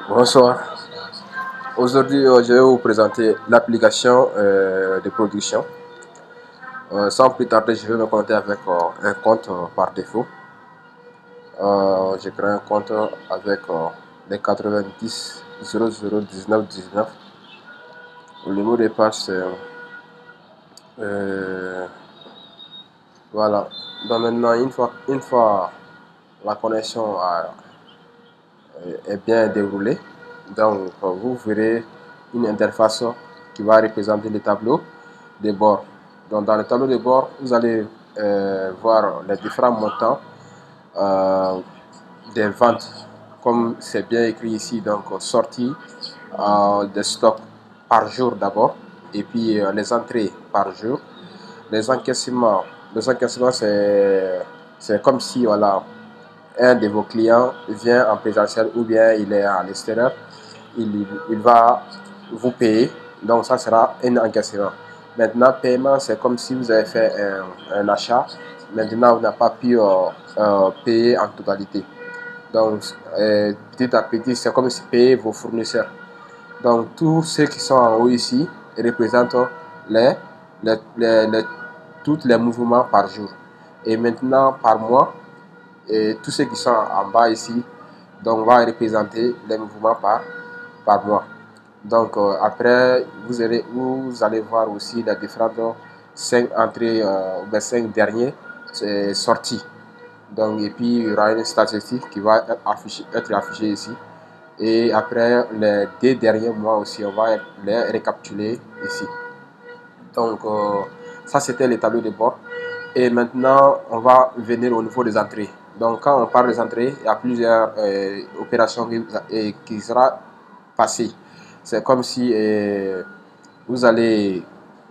Bonsoir. Aujourd'hui, je vais vous présenter l'application de production. Sans plus tarder, je vais me connecter avec un compte par défaut. J'ai créé un compte avec les 90 00 19 19. Le mot de passe, c'est voilà. Donc maintenant, une fois la connexion est bien déroulée, donc vous verrez une interface qui va représenter le tableau de bord. Donc dans le tableau de bord, vous allez voir les différents montants des ventes, comme c'est bien écrit ici, donc sortie de stock par jour d'abord, et puis les entrées par jour, les encaissements. Les encaissements, c'est comme si voilà, un de vos clients vient en présentiel ou bien il est à l'extérieur, il va vous payer, donc ça sera un encaissement. Maintenant, paiement, c'est comme si vous avez fait un achat, maintenant vous n'avez pas pu payer en totalité. Donc, petit à petit, c'est comme si payer vos fournisseurs. Donc, tous ceux qui sont en haut ici représentent les, les tous les mouvements par jour. Et maintenant, par mois, et tous ceux qui sont en bas ici, donc va représenter les mouvements par mois. Donc après, vous allez voir aussi les différentes 5 entrées ou 5 derniers sorties. Donc, et puis il y aura une statistique qui va être affichée ici. Et après les 2 derniers mois aussi, on va les récapituler ici. Donc ça c'était le tableau de bord. Et maintenant, on va venir au niveau des entrées. Donc, quand on parle des entrées, il y a plusieurs opérations qui sera passées. C'est comme si vous allez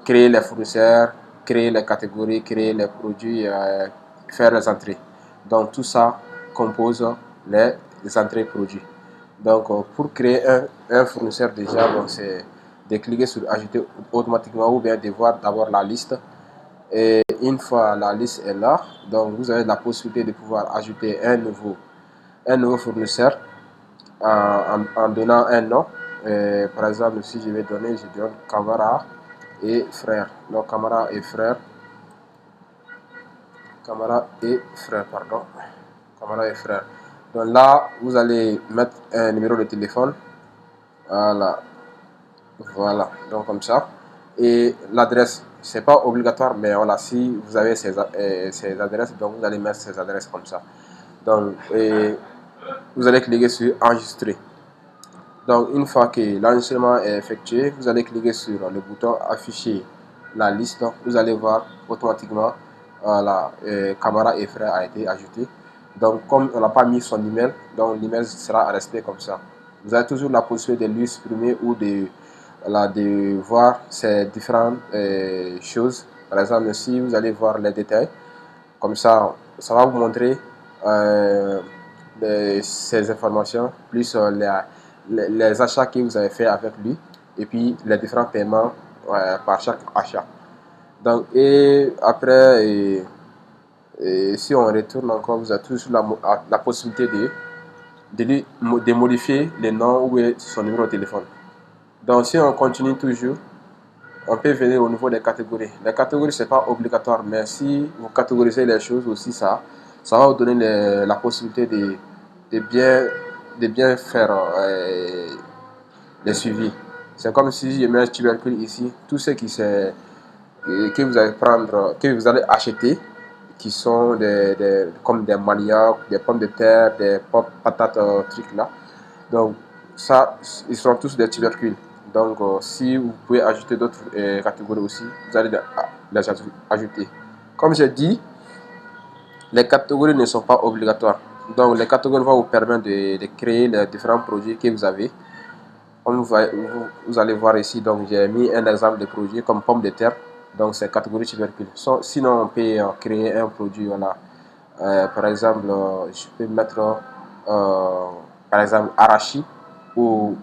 créer les fournisseurs, créer les catégories, créer les produits, faire les entrées. Donc, tout ça compose les entrées produits. Donc, pour créer un fournisseur déjà, c'est de cliquer sur ajouter automatiquement ou bien de voir d'abord la liste. Et une fois la liste est là, donc vous avez la possibilité de pouvoir ajouter un nouveau fournisseur en donnant un nom. Par exemple, si je vais donner, je donne Camara et frère. Donc Camara et frère, pardon. Camara et frère. Donc là, vous allez mettre un numéro de téléphone. Voilà. Voilà. Donc comme ça. Et l'adresse, c'est pas obligatoire, mais voilà, si vous avez ces adresses, donc vous allez mettre ces adresses comme ça. Donc, vous allez cliquer sur enregistrer. Donc, une fois que l'enregistrement est effectué, vous allez cliquer sur le bouton afficher la liste. Vous allez voir automatiquement la Camara et frère a été ajouté. Donc, comme on n'a pas mis son email, donc l'email sera resté comme ça. Vous avez toujours la possibilité de lui supprimer ou de voir ces différentes choses. Par exemple, si vous allez voir les détails, comme ça va vous montrer ces informations, plus les achats que vous avez fait avec lui, et puis les différents paiements par chaque achat. Donc, et après, si on retourne encore, vous avez toujours la possibilité de modifier les noms ou son numéro de téléphone. Donc, si on continue toujours, on peut venir au niveau des catégories. Les catégories, ce n'est pas obligatoire, mais si vous catégorisez les choses aussi, ça va vous donner la possibilité de bien faire les suivis. C'est comme si je mets un tubercule ici, tout ce que vous allez prendre, que vous allez acheter, qui sont comme des maniocs, des pommes de terre, des patates, trucs là. Donc, ça, ils sont tous des tubercules. Donc, si vous pouvez ajouter d'autres catégories aussi, vous allez les ajouter. Comme j'ai dit, les catégories ne sont pas obligatoires. Donc, les catégories vont vous permettre de créer les différents produits que vous avez. Comme vous allez voir ici, donc j'ai mis un exemple de produit comme pomme de terre. Donc, c'est catégorie tubercule. Sinon, on peut créer un produit, voilà. Par exemple, je peux mettre, par exemple, arachide ou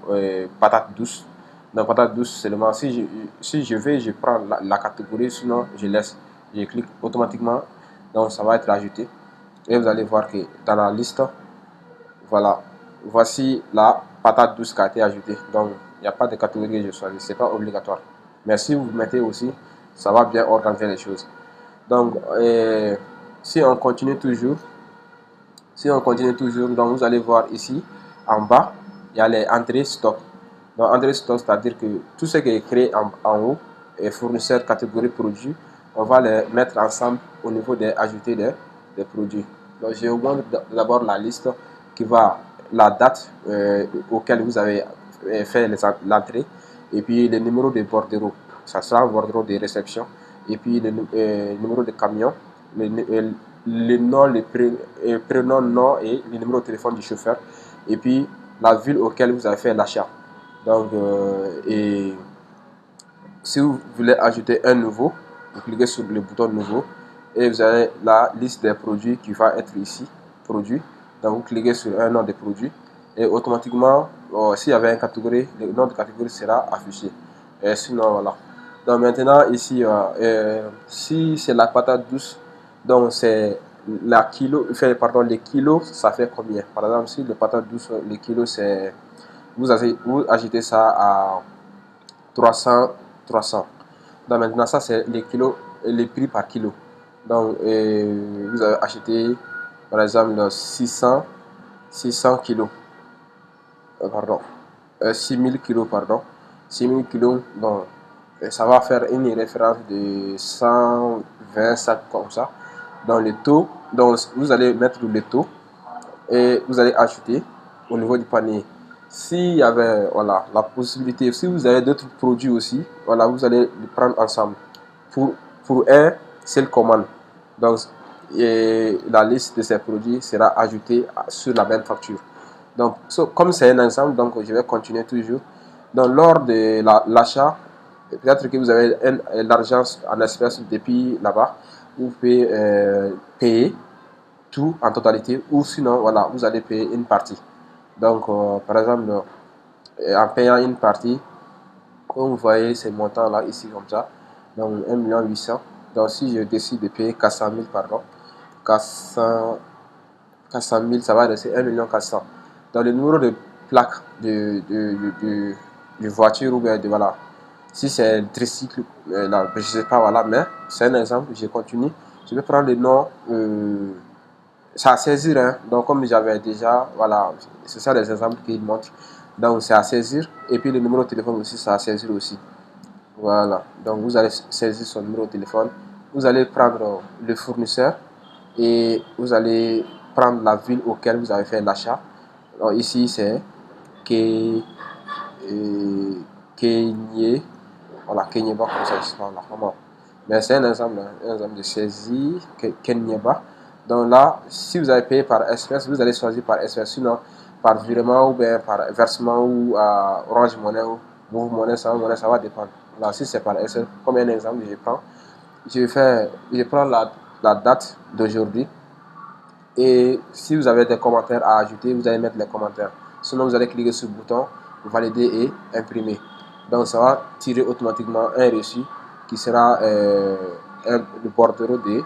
patate douce. Donc, patate douce seulement. Si je vais, je prends la catégorie, sinon je laisse. Je clique automatiquement. Donc, ça va être ajouté. Et vous allez voir que dans la liste, voilà, voici patate douce qui a été ajoutée. Donc, il n'y a pas de catégorie que je choisis, c'est pas obligatoire. Mais si vous mettez aussi, ça va bien organiser les choses. Donc, si on continue toujours, donc vous allez voir ici, en bas, il y a les entrées stock. Donc, entrée stock, c'est-à-dire que tout ce qui est créé en haut, et fournisseur, catégorie produit, on va les mettre ensemble au niveau des ajouter des produits. Donc, je vous montre d'abord la liste qui va, la date auquel vous avez fait l'entrée, et puis le numéro de bordereau. Ça sera un bordereau de réception, et puis le numéro de camion, le nom, le prénom, nom et le numéro de téléphone du chauffeur, et puis la ville auquel vous avez fait l'achat. Donc, et si vous voulez ajouter un nouveau, vous cliquez sur le bouton nouveau et vous avez la liste des produits qui va être ici, produit. Donc, vous cliquez sur un nom de produit et automatiquement, s'il y avait une catégorie, le nom de catégorie sera affiché. Et sinon, voilà. Donc, maintenant, ici, si c'est la patate douce, donc c'est la kilo, pardon, les kilos, ça fait combien? Par exemple, si le patate douce, les kilos, c'est, vous ajoutez ça à 300. Donc maintenant, ça c'est les kilos, les prix par kilo. Donc vous avez acheté par exemple 600 kilos, pardon, 6000 kilos, pardon, 6000 kilos. Donc ça va faire une référence de 120 sacs comme ça. Dans le taux, donc vous allez mettre le taux et vous allez ajouter au niveau du panier. S'il y avait voilà, la possibilité, si vous avez d'autres produits aussi, voilà, vous allez les prendre ensemble. Pour un seul commande. Donc, la liste de ces produits sera ajoutée sur la même facture. Donc, comme c'est un ensemble, donc je vais continuer toujours. Donc, lors de l'achat, peut-être que vous avez l'argent en espèces depuis là-bas, vous pouvez payer tout en totalité, ou sinon, voilà, vous allez payer une partie. Donc, par exemple, en payant une partie, comme vous voyez ces montants-là, ici, comme ça, donc 1 800 000. Donc, si je décide de payer 400 000, pardon, 400 000, ça va rester 1 400 000. Dans le numéro de plaque de voiture ou bien de, voilà, si c'est un tricycle, là, je ne sais pas, voilà, mais c'est un exemple, je continue. Je vais prendre le nom. C'est à saisir, hein. Donc comme j'avais déjà, voilà, c'est ça les exemples qu'il montre. Donc c'est à saisir. Et puis le numéro de téléphone aussi, c'est à saisir aussi. Voilà. Donc vous allez saisir son numéro de téléphone. Vous allez prendre le fournisseur et vous allez prendre la ville auquel vous avez fait l'achat. Donc ici c'est Kenyé. Voilà, Kenyeba, comme ça, je sais pas là, comment. Mais c'est un exemple de saisie, Kenyeba. Donc là, si vous avez payé par espèce, vous allez choisir par espèce, sinon par virement ou bien par versement ou Orange Money ou Move Money, ça va dépendre. Là, si c'est par espèce, comme un exemple, je prends la date d'aujourd'hui et si vous avez des commentaires à ajouter, vous allez mettre les commentaires. Sinon, vous allez cliquer sur le bouton valider et imprimer. Donc, ça va tirer automatiquement un reçu qui sera le bordereau de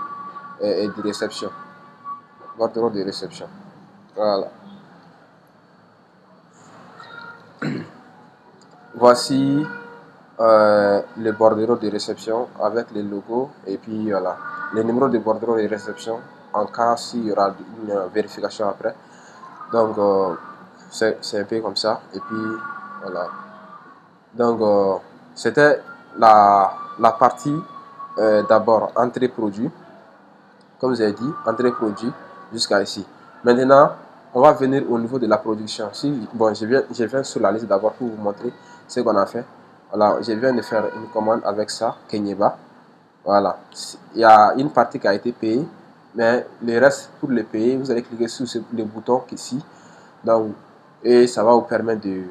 réception. Bordereau de réception. Voilà. Voici le bordereau de réception avec les logos et puis voilà. Les numéros de bordereau de réception en cas s'il y aura une vérification après. Donc, c'est un peu comme ça. Et puis, voilà. Donc, c'était la partie d'abord entrée produit. Comme je l'ai dit, entrée produit jusqu'à ici. Maintenant, on va venir au niveau de la production. Bon, je viens sur la liste d'abord pour vous montrer ce qu'on a fait. Voilà, je viens de faire une commande avec ça, Kenyeba. Voilà, il y a une partie qui a été payée, mais le reste pour le payer, vous allez cliquer sur le bouton ici. Donc, et ça va vous permettre de,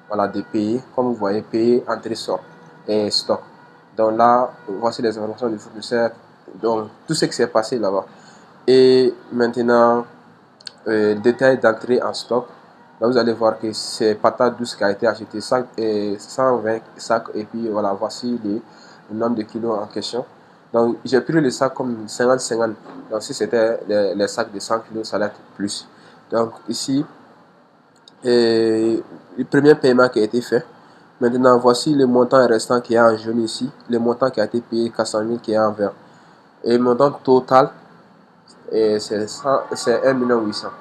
voilà, de payer, comme vous voyez, payer, entrée, sort et stock. Donc là, voici les informations du fournisseur, donc tout ce qui s'est passé là-bas. Et maintenant, détail d'entrée en stock. Là, vous allez voir que c'est patate douce qui a été acheté 120 sacs. Et puis voilà, voici le nombre de kilos en question. Donc, j'ai pris les sacs comme 50-50. Donc, si c'était les sacs de 100 kilos, ça allait être plus. Donc, ici, et le premier paiement qui a été fait. Maintenant, voici le montant restant qui est en jaune ici, le montant qui a été payé 400 000 qui est en vert. Et le montant total, c'est 1 800 000.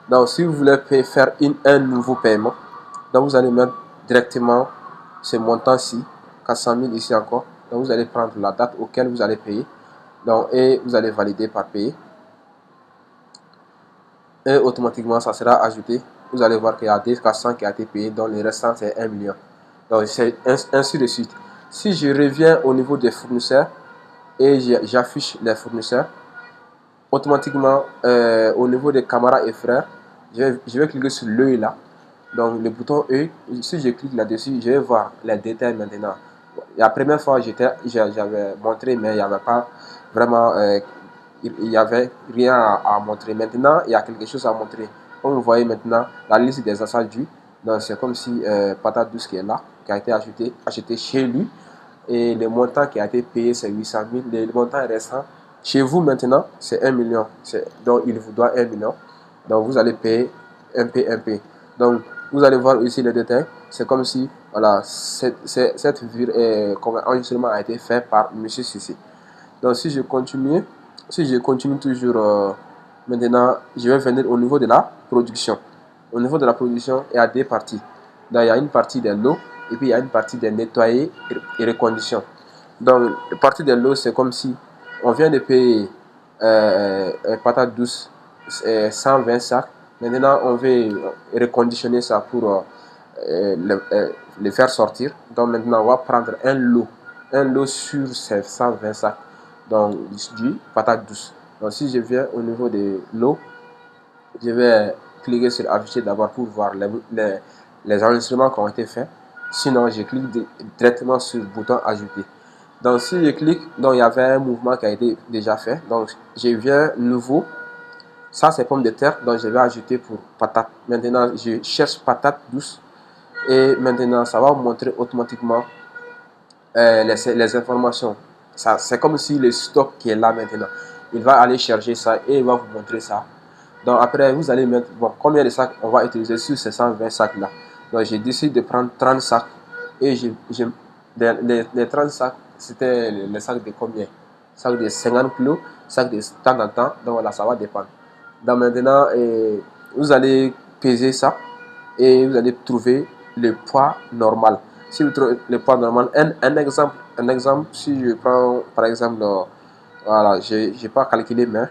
Donc, si vous voulez faire un nouveau paiement, donc vous allez mettre directement ce montant-ci, 400 000 ici encore. Donc, vous allez prendre la date auquel vous allez payer. Donc, et vous allez valider par payer. Et automatiquement, ça sera ajouté. Vous allez voir qu'il y a des 400 qui a été payé, donc le restant c'est 1 million. Donc, c'est ainsi de suite. Si je reviens au niveau des fournisseurs et j'affiche les fournisseurs, automatiquement, au niveau des camarades et frères, je vais cliquer sur l'œil là. Donc, le bouton E, si je clique là-dessus, je vais voir les détails maintenant. La première fois, j'avais montré, mais il n'y avait pas vraiment, il n'y avait rien à montrer. Maintenant, il y a quelque chose à montrer. Comme vous voyez maintenant, la liste des achats dus. Donc, c'est comme si Patate Douce qui est là, qui a été acheté chez lui. Et le montant qui a été payé, c'est 800 000. Le montant restant, chez vous maintenant, c'est 1 million. Donc, il vous doit 1 million. Donc, vous allez payer un P. Donc, vous allez voir ici les détails. C'est comme si, voilà, cette enregistrement a été fait par M. Sissi. Donc, si je continue toujours, maintenant, je vais venir au niveau de la production. Au niveau de la production, il y a deux parties. Donc, il y a une partie des lots et puis il y a une partie des nettoyés et reconditions. Donc, la partie des lots, c'est comme si on vient de payer patate douce 120 sacs. Maintenant, on veut reconditionner ça pour le faire sortir. Donc, maintenant, on va prendre un lot sur ces 120 sacs. Donc, du patate douce. Donc, si je viens au niveau de l'eau, je vais cliquer sur afficher d'abord pour voir les enregistrements qui ont été faits. Sinon, je clique directement sur le bouton ajouter. Donc, si je clique, donc il y avait un mouvement qui a été déjà fait. Donc, je viens nouveau. Ça, c'est pomme de terre. Donc, je vais ajouter pour patate. Maintenant, je cherche patate douce. Et maintenant, ça va vous montrer automatiquement les informations. C'est comme si le stock qui est là maintenant. Il va aller chercher ça et il va vous montrer ça. Donc après, vous allez mettre, bon, combien de sacs on va utiliser sur ces 120 sacs là. Donc j'ai décidé de prendre 30 sacs. Et les 30 sacs, c'était les sacs de combien? Sacs de 50 kg, sacs de temps en temps. Donc voilà, ça va dépendre. Donc maintenant, vous allez peser ça et vous allez trouver le poids normal. Si vous trouvez le poids normal, un exemple, si je prends par exemple, voilà, je n'ai pas calculé, mais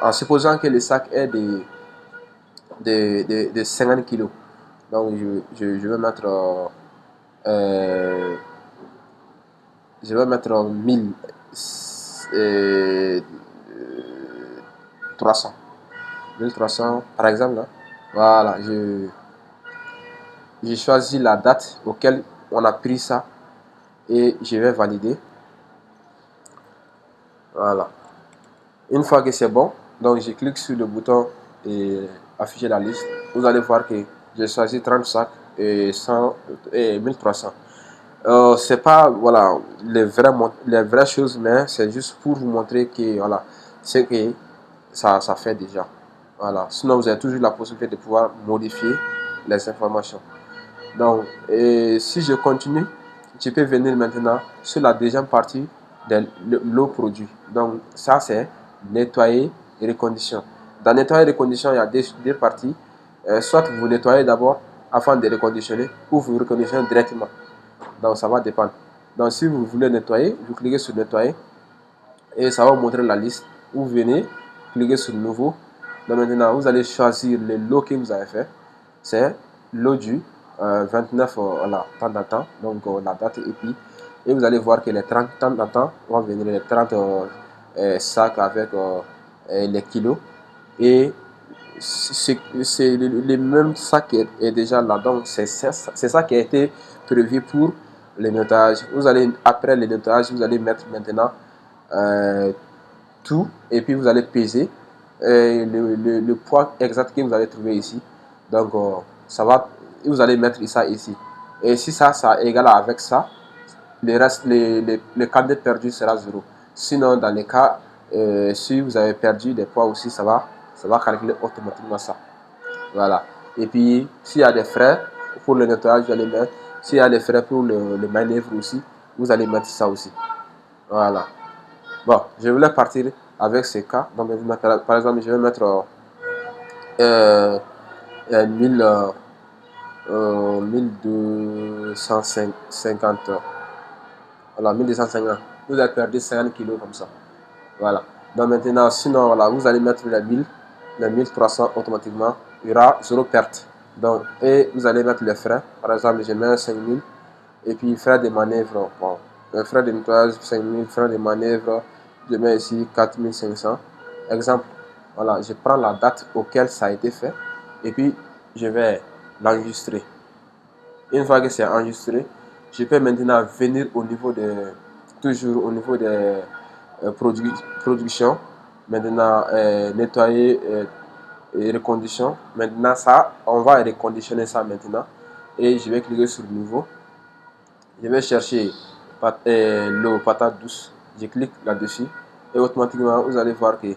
en supposant que le sac est de 50 kg. Donc je vais mettre je vais mettre 1300 1300 par exemple là. Voilà, j'ai choisi la date auquel on a pris ça et je vais valider. Voilà, une fois que c'est bon, donc je clique sur le bouton et afficher la liste. Vous allez voir que j'ai choisi 30 sacs et 100 et 1300. C'est pas voilà les vraies choses, mais c'est juste pour vous montrer que voilà, c'est que ça fait déjà. Voilà. Sinon, vous avez toujours la possibilité de pouvoir modifier les informations. Donc, si je continue, je peux venir maintenant sur la deuxième partie de l'eau produit. Donc, ça c'est nettoyer et recondition. Dans nettoyer et recondition, il y a deux parties. Soit vous nettoyez d'abord afin de reconditionner, ou vous reconditionnez directement. Donc, ça va dépendre. Donc, si vous voulez nettoyer, vous cliquez sur nettoyer et ça va vous montrer la liste. Vous venez, cliquez sur nouveau. Donc, maintenant, vous allez choisir le lot que vous avez fait. C'est l'eau du 29 voilà, temps d'attente, donc la date et vous allez voir que les 30 temps d'attente vont venir, les 30 sacs avec les kilos et c'est le même sac qui est déjà là, donc c'est ça qui a été prévu pour le nettoyage. Vous allez, après le nettoyage, vous allez mettre maintenant tout et puis vous allez peser le poids exact que vous allez trouver ici. Donc ça va, vous allez mettre ça ici. Et si ça égale avec ça, le reste, le quantité perdu sera 0. Sinon, dans les cas, si vous avez perdu des poids aussi, ça va calculer automatiquement ça. Voilà. Et puis, s'il y a des frais pour le nettoyage, vous allez mettre. S'il y a des frais pour le manœuvre aussi, vous allez mettre ça aussi. Voilà. Bon, je voulais partir avec ces cas. Donc, par exemple, je vais mettre 1000, 1250. Voilà, 1250. Vous avez perdu 50 kilos comme ça. Voilà. Donc maintenant, sinon, voilà, vous allez mettre les 1300 automatiquement. Il y aura zéro perte. Donc, et vous allez mettre les frais. Par exemple, je mets 5000. Et puis, frais de manœuvre. Bon, frais de nettoyage, 5000. Frais de manœuvre, je mets ici 4500. Exemple, voilà, je prends la date auquel ça a été fait. Et puis, je vais l'enregistrer. Une fois que c'est enregistré, je peux maintenant venir au niveau de, toujours au niveau des production. Maintenant, nettoyer et recondition. Maintenant, ça, on va reconditionner ça maintenant. Et je vais cliquer sur nouveau. Je vais chercher l'eau patate douce. Je clique là-dessus. Et automatiquement, vous allez voir que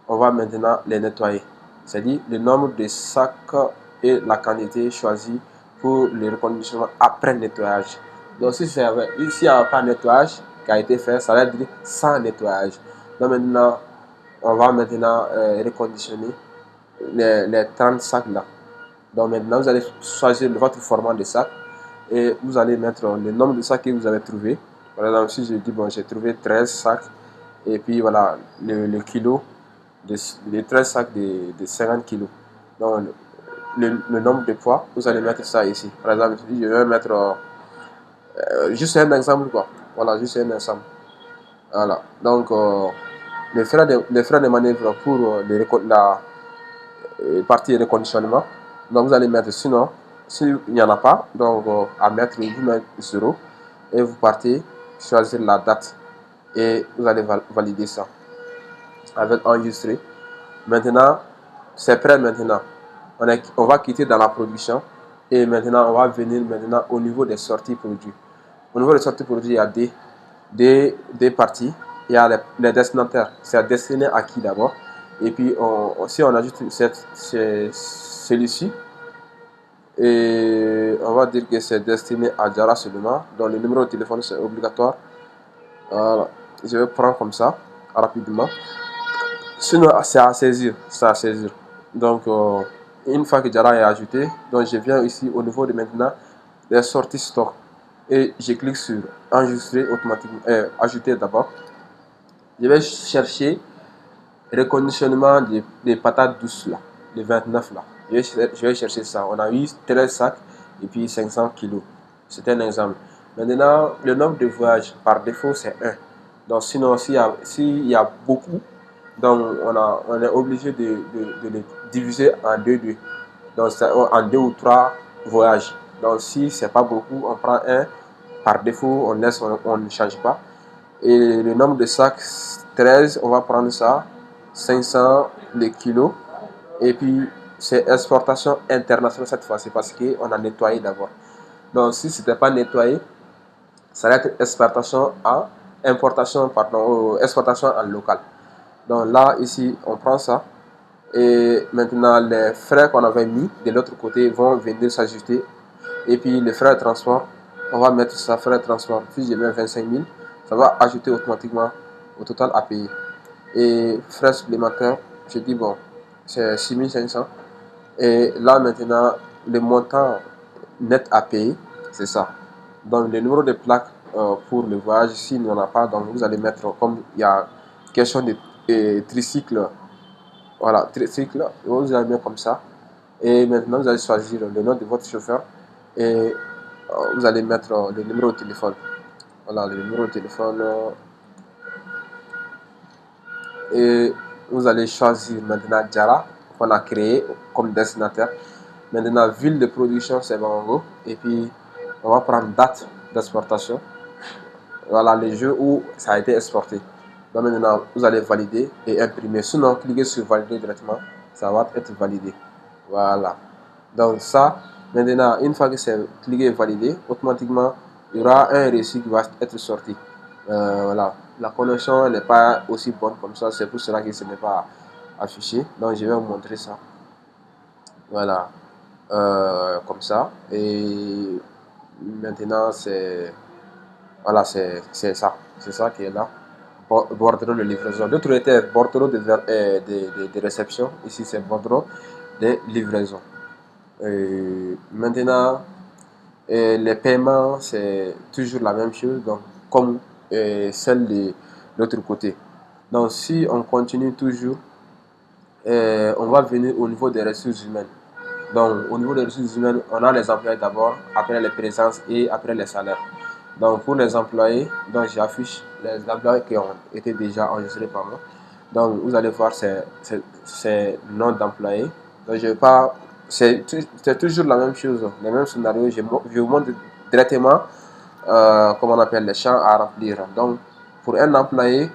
on va maintenant les nettoyer. C'est-à-dire le nombre de sacs et la quantité choisie pour le reconditionnement après nettoyage. Donc, si il n'y a pas de nettoyage qui a été fait, ça va dire sans nettoyage. Donc, maintenant, on va maintenant reconditionner les 30 sacs là. Donc, maintenant, vous allez choisir votre format de sac et vous allez mettre le nombre de sacs que vous avez trouvé. Par exemple, si je dis, bon, j'ai trouvé 13 sacs et puis voilà, le kilo, les 13 sacs de 50 kilos. Donc, le nombre de poids, vous allez mettre ça ici. Par exemple, je vais mettre juste un exemple, quoi. Voilà, juste un exemple. Voilà. Donc, les frais de manœuvre pour la partie reconditionnement. Donc, vous allez mettre, sinon, s'il n'y en a pas, donc à mettre, vous mettez 0 et vous partez choisir la date et vous allez valider ça avec enregistrer. Maintenant, c'est prêt maintenant. On va quitter dans la production et maintenant on va venir maintenant au niveau des sorties produits. Au niveau des sorties produits, il y a des parties. Il y a les destinataires. C'est destiné à qui d'abord? Et puis si on ajoute celui-ci, et on va dire que c'est destiné à Jara seulement. Donc le numéro de téléphone c'est obligatoire. Voilà. Je vais prendre comme ça rapidement. Sinon, c'est à saisir. C'est à saisir. Donc, une fois que Jara est ajouté, donc je viens ici au niveau de maintenant les sorties stock. Et je clique sur enregistrer automatiquement, ajouter d'abord. Je vais chercher reconditionnement des patates douces là, les 29 là. Je vais chercher ça. On a eu 13 sacs et puis 500 kilos. C'est un exemple. Maintenant, le nombre de voyages par défaut c'est 1. Donc, sinon, s'il y a beaucoup, donc on est obligé de les diviser en deux. Donc, en 2 ou 3 voyages. Donc, si c'est pas beaucoup, on prend un. Par défaut, on laisse, on ne change pas. Et le nombre de sacs, 13, on va prendre ça. 500 les kilos. Et puis, c'est exportation internationale cette fois-ci parce qu'on a nettoyé d'abord. Donc, si ce n'était pas nettoyé, ça va être exportation en local. Donc là, ici, on prend ça. Et maintenant, les frais qu'on avait mis de l'autre côté vont venir s'ajouter. Et puis, les frais de transport, on va mettre ça, frais de transport. Si je mets 25 000, ça va ajouter automatiquement au total à payer. Et frais supplémentaires, je dis bon, c'est 6500. Et là, maintenant, le montant net à payer, c'est ça. Donc, le numéro de plaque pour le voyage, s'il n'y en a pas, donc vous allez mettre, comme il y a question de tricycle, voilà, tricycle, vous allez mettre comme ça. Et maintenant, vous allez choisir le nom de votre chauffeur et vous allez mettre le numéro de téléphone. Voilà, le numéro de téléphone. Et vous allez choisir maintenant Jara qu'on a créé comme destinataire. Maintenant, ville de production, c'est Bango. Et puis, on va prendre date d'exportation. Voilà, les jeux où ça a été exporté. Donc maintenant, vous allez valider et imprimer. Sinon, cliquez sur valider directement. Ça va être validé. Voilà. Donc ça, maintenant, une fois que c'est cliqué et validé, automatiquement, il y aura un récit qui va être sorti. Voilà. La connexion n'est pas aussi bonne comme ça. C'est pour cela que ce n'est pas affiché. Donc, je vais vous montrer ça. Voilà. comme ça. Et maintenant, c'est voilà, c'est ça qui est là. Bordereau de livraison. L'autre était bordereau de réception. Ici, c'est bordereau de livraison. Maintenant, les paiements, c'est toujours la même chose, donc, comme celle de l'autre côté. Donc, si on continue toujours, on va venir au niveau des ressources humaines. Donc, au niveau des ressources humaines, on a les employés d'abord, après les présences et après les salaires. Donc, pour les employés, donc j'affiche les employés qui ont été déjà enregistrés par moi. Donc, vous allez voir ces noms d'employés. Donc, je vais pas. C'est toujours la même chose, le même scénario. Je vous montre directement comment on appelle les champs à remplir. Donc, pour un employé,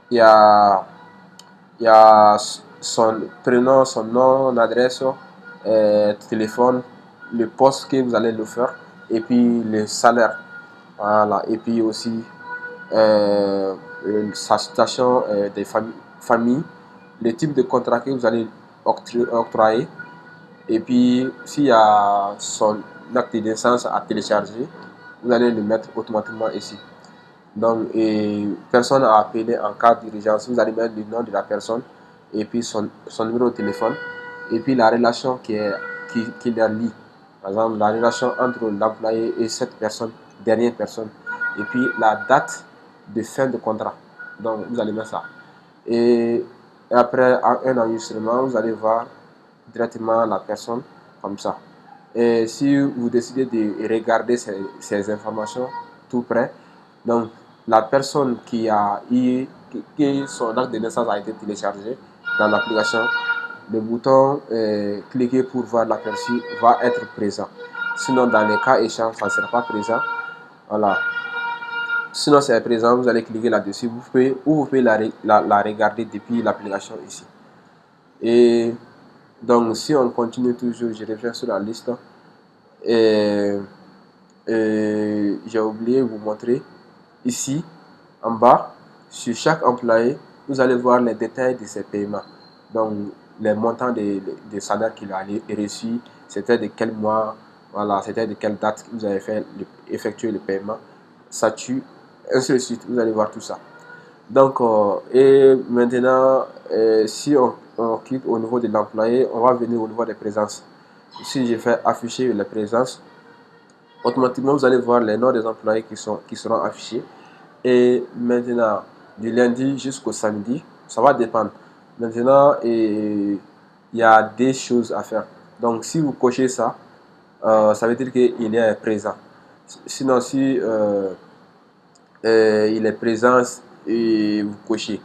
il y a il y a son prénom, son nom, adresse, téléphone, le poste que vous allez le faire, et puis le salaire. Voilà. Et puis aussi sa situation des familles, le type de contrat que vous allez octroyer, et puis s'il y a son acte de naissance à télécharger, vous allez le mettre automatiquement ici. Donc, personne à appeler en cas d'urgence. Vous allez mettre le nom de la personne et puis son numéro de téléphone et puis la relation qui la lie. Par exemple, la relation entre l'employé et cette personne, dernière personne. Et puis la date de fin de contrat. Donc, vous allez mettre ça. Et après un enregistrement, vous allez voir directement la personne comme ça. Et si vous décidez de regarder ces informations tout près, donc la personne qui son acte de naissance a été téléchargé dans l'application, le bouton cliquer pour voir l'aperçu va être présent. Sinon, dans les cas échéants, ça ne sera pas présent. Voilà. Sinon, c'est présent, vous allez cliquer là-dessus. Vous pouvez la regarder depuis l'application ici. Et donc, si on continue toujours, je reviens sur la liste. Et, j'ai oublié de vous montrer ici en bas, sur chaque employé, vous allez voir les détails de ses paiements. Donc, les montants des salaires qu'il a reçus, c'était de quel mois, voilà, c'était de quelle date que vous avez effectué le paiement, statut, ainsi de suite. Vous allez voir tout ça. Donc, et maintenant, si on clique au niveau de l'employé, on va venir au niveau des présences. Si je fais afficher les présences, automatiquement, vous allez voir les noms des employés qui seront affichés. Et maintenant, du lundi jusqu'au samedi, ça va dépendre. Maintenant, il y a des choses à faire. Donc, si vous cochez ça, ça veut dire qu'il est présent. Sinon, si il est présent et vous cochez.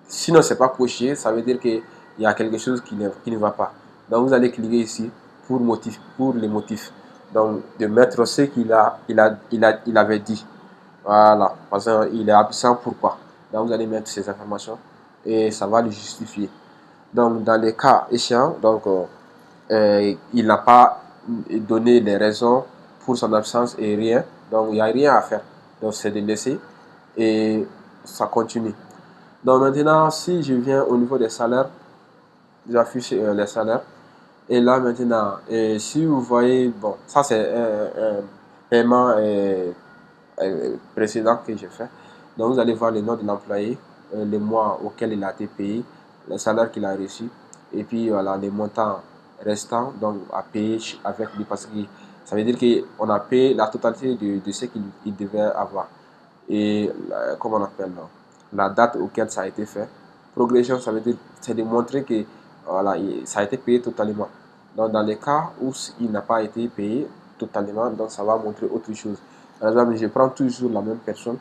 Sinon, c'est pas coché, ça veut dire qu'il y a quelque chose qui ne va pas. Donc, vous allez cliquer ici pour les motifs. Donc, de mettre ce il avait dit. Voilà, parce qu'il est absent, pourquoi? Donc, vous allez mettre ces informations et ça va le justifier. Donc, dans les cas échéants, donc, il n'a pas donné les raisons pour son absence et rien. Donc, il n'y a rien à faire. Donc, c'est de laisser et ça continue. Donc, maintenant, si je viens au niveau des salaires, j'affiche les salaires. Et là, maintenant, si vous voyez, bon, ça c'est un paiement précédent que j'ai fait. Donc, vous allez voir le nom de l'employé, le mois auquel il a été payé, le salaire qu'il a reçu, et puis voilà, les montants restants donc, à payer avec lui, parce que ça veut dire qu'on a payé la totalité de ce qu'il devait avoir. Et comment on appelle la date auquel ça a été fait. Progression, ça veut dire c'est de montrer que voilà, ça a été payé totalement. Donc, dans les cas où il n'a pas été payé totalement, donc ça va montrer autre chose. Par exemple, je prends toujours la même personne.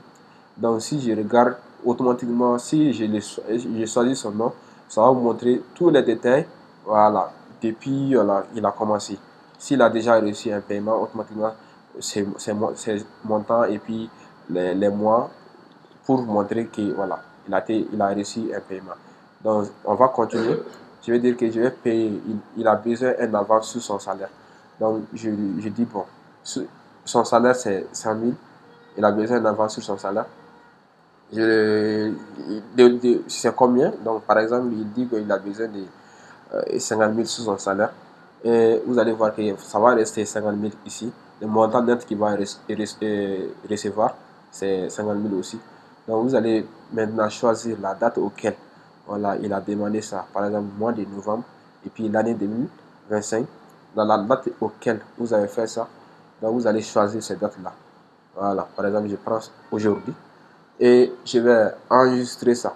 Donc, si je regarde automatiquement, si je choisis son nom, ça va vous montrer tous les détails. Voilà, depuis voilà, il a commencé. S'il a déjà reçu un paiement, automatiquement, c'est montant et puis les mois pour montrer que voilà, il a reçu un paiement. Donc, on va continuer. Je vais dire que je vais payer. Il a besoin d'un avance sur son salaire. Donc, je dis, bon, son salaire c'est 100 000. Il a besoin d'un avance sur son salaire. C'est combien? Donc, par exemple, il dit qu'il a besoin de 50 000 sur son salaire. Et vous allez voir que ça va rester 50 000 ici. Le montant net qu'il va recevoir, c'est 50 000 aussi. Donc vous allez maintenant choisir la date auquel voilà, il a demandé ça. Par exemple, mois de novembre et puis l'année 2025. Dans la date auquel vous avez fait ça, donc vous allez choisir cette date-là. Voilà, par exemple, je prends aujourd'hui et je vais enregistrer ça.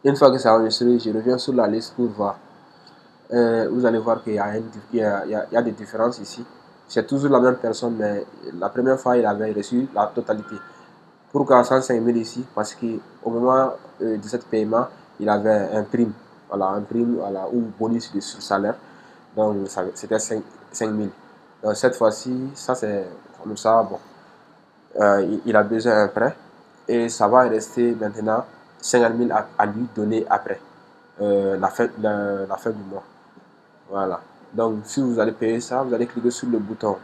Une fois que c'est enregistré, je reviens sur la liste pour voir. Vous allez voir qu'il y a, il y a des différences ici. C'est toujours la même personne, mais la première fois, il avait reçu la totalité. Pourquoi 105 000 ici? Parce qu'au moment de cette paiement, il avait un prime, voilà, un prime voilà, ou bonus de salaire. Donc, c'était 5 000. Donc, cette fois-ci, ça c'est comme ça. Bon, il a besoin d'un prêt et ça va rester maintenant 50 000 à lui donner après la fin du mois. Voilà. Donc, si vous allez payer ça, vous allez cliquer sur le bouton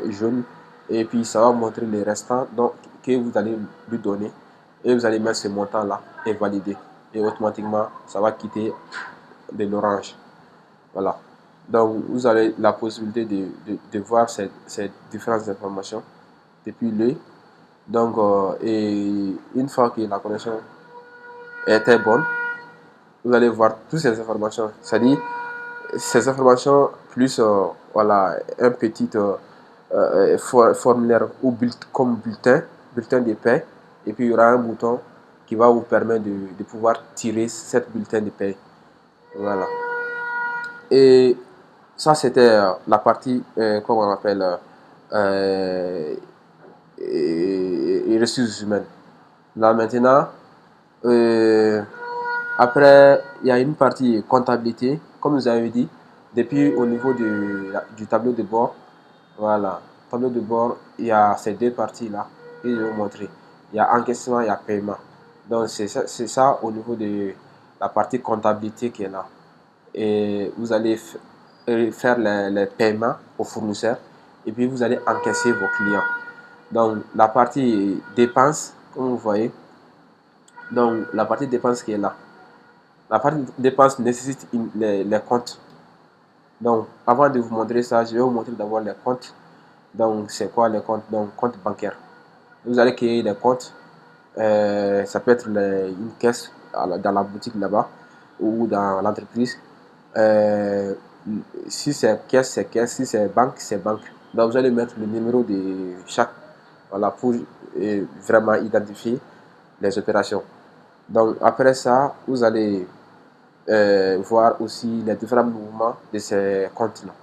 jaune et puis ça va montrer les restants donc, que vous allez lui donner et vous allez mettre ce montant là et valider et automatiquement ça va quitter de l'orange. Voilà. Donc, vous avez la possibilité de voir ces différentes informations depuis le. Donc, et une fois que la connexion était bonne, vous allez voir toutes ces informations. C'est-à-dire, ces informations plus voilà, un petit formulaire ou comme bulletin de paie. Et puis, il y aura un bouton qui va vous permettre de pouvoir tirer cette bulletin de paie. Voilà. Et ça, c'était la partie, comment on appelle, ressources humaines. Là, maintenant, après, il y a une partie comptabilité, comme vous avez dit, depuis au niveau du tableau de bord. Voilà, tableau de bord, il y a ces deux parties-là que je vais vous montrer. Il y a encaissement, il y a paiement. Donc, c'est ça au niveau de la partie comptabilité qui est là. Et vous allez faire les paiements aux fournisseurs et puis vous allez encaisser vos clients. Donc, la partie dépenses, comme vous voyez, donc la partie dépenses qui est là. La partie dépenses nécessite les comptes. Donc, avant de vous montrer ça, je vais vous montrer d'abord les comptes. Donc, c'est quoi les comptes? Donc, compte bancaire. Vous allez créer des comptes. Ça peut être une caisse dans la boutique là-bas ou dans l'entreprise. Si c'est caisse, c'est caisse. Si c'est banque, c'est banque. Donc, vous allez mettre le numéro de chaque, voilà, pour vraiment identifier les opérations. Donc, après ça, vous allez voir aussi les différents mouvements de ces comptes-là.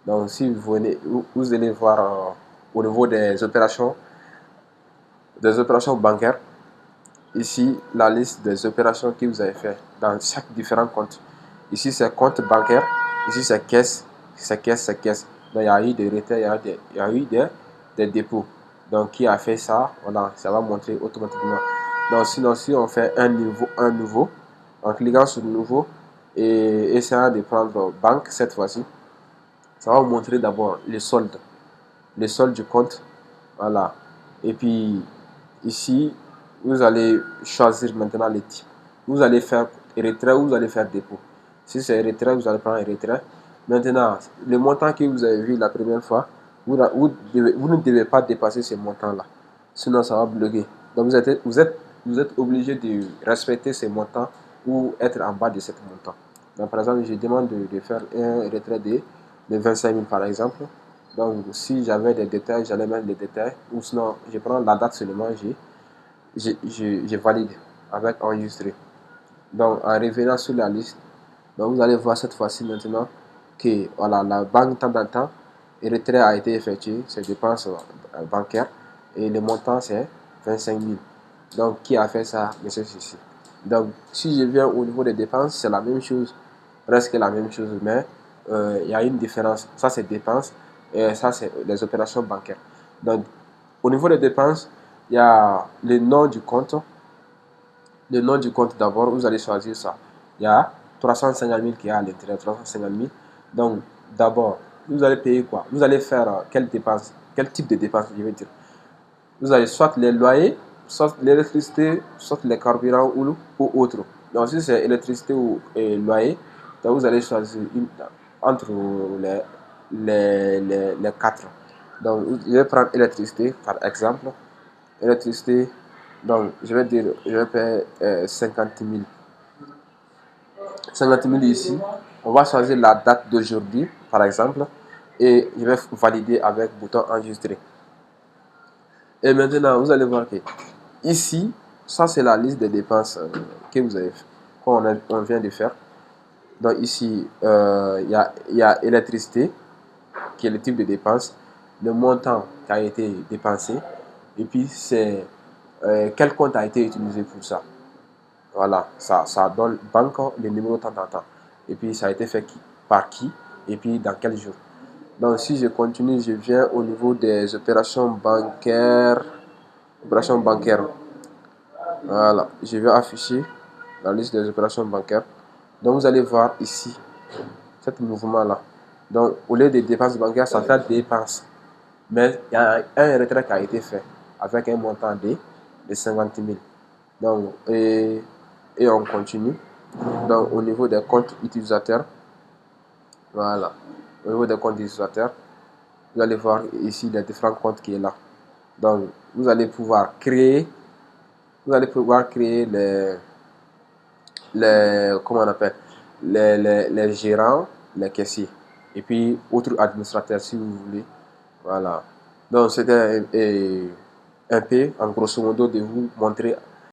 Donc, si vous allez voir au niveau des opérations bancaires, ici, la liste des opérations que vous avez fait dans chaque différent compte. Ici, c'est compte bancaire. Ici, c'est caisse. C'est caisse, c'est caisse. Donc, il y a eu des retraits, il y a eu des dépôts. Donc, qui a fait ça? Voilà, ça va montrer automatiquement. Donc, sinon, si on fait un nouveau, en cliquant sur nouveau et essayant de prendre banque cette fois-ci, ça va vous montrer d'abord le solde du compte. Voilà. Et puis, ici, vous allez choisir maintenant les types. Vous allez faire retrait ou vous allez faire dépôt. Si c'est retrait, vous allez prendre un retrait. Maintenant, le montant que vous avez vu la première fois, vous ne devez pas dépasser ce montant-là. Sinon, ça va bloquer. Donc, vous êtes obligé de respecter ces montants ou être en bas de ce montant. Donc, par exemple, je demande de faire un retrait de 25 000 par exemple. Donc, si j'avais des détails, j'allais mettre les détails. Ou sinon, je prends la date seulement, je valide avec enregistré. Donc, en revenant sur la liste, donc vous allez voir cette fois-ci maintenant que voilà, la banque temps en temps, le retrait a été effectué, c'est dépenses bancaires, et le montant c'est 25 000. Donc, qui a fait ça? Monsieur Sissi. Donc, si je viens au niveau des dépenses, c'est la même chose, presque la même chose, mais il y a une différence. Ça, c'est dépenses, et ça, c'est les opérations bancaires. Donc, au niveau des dépenses, il y a le nom du compte. Le nom du compte d'abord, vous allez choisir ça. Il y a 350 000 qui est à l'intérieur, 350 000. Donc, d'abord, vous allez payer quoi? Vous allez faire quelle dépense? Quel type de dépense, je veux dire? Vous allez soit les loyers, soit l'électricité, soit les carburants ou autre. Donc, si c'est électricité ou loyer, donc vous allez choisir entre les quatre. Donc, je vais prendre électricité par exemple. Électricité, donc je vais dire, je vais payer 50 000. 50 000 ici. On va choisir la date d'aujourd'hui, par exemple, et je vais valider avec bouton enregistrer. Et maintenant, vous allez voir que ici, ça c'est la liste des dépenses que vous avez, qu'on vient de faire. Donc ici, il y a électricité, qui est le type de dépense, le montant qui a été dépensé, et puis c'est quel compte a été utilisé pour ça. Voilà, ça donne banque, le numéro tant, tant, tant. Et puis ça a été fait par qui, et puis dans quel jour. Donc si je continue, je viens au niveau des opérations bancaires. Opérations bancaires. Voilà, je vais afficher la liste des opérations bancaires. Donc vous allez voir ici, ce mouvement-là. Donc au lieu des dépenses bancaires, ça fait dépenses. Mais il y a un retrait qui a été fait avec un montant de 50 000. Donc, et on continue. Donc au niveau des comptes utilisateurs, voilà. Au niveau des comptes utilisateurs, vous allez voir ici les différents comptes qui est là. Donc vous allez pouvoir créer comment on appelle, les gérants, les caissiers, et puis autres administrateurs si vous voulez. Voilà. Donc c'était un peu, en grosso modo, de vous montrer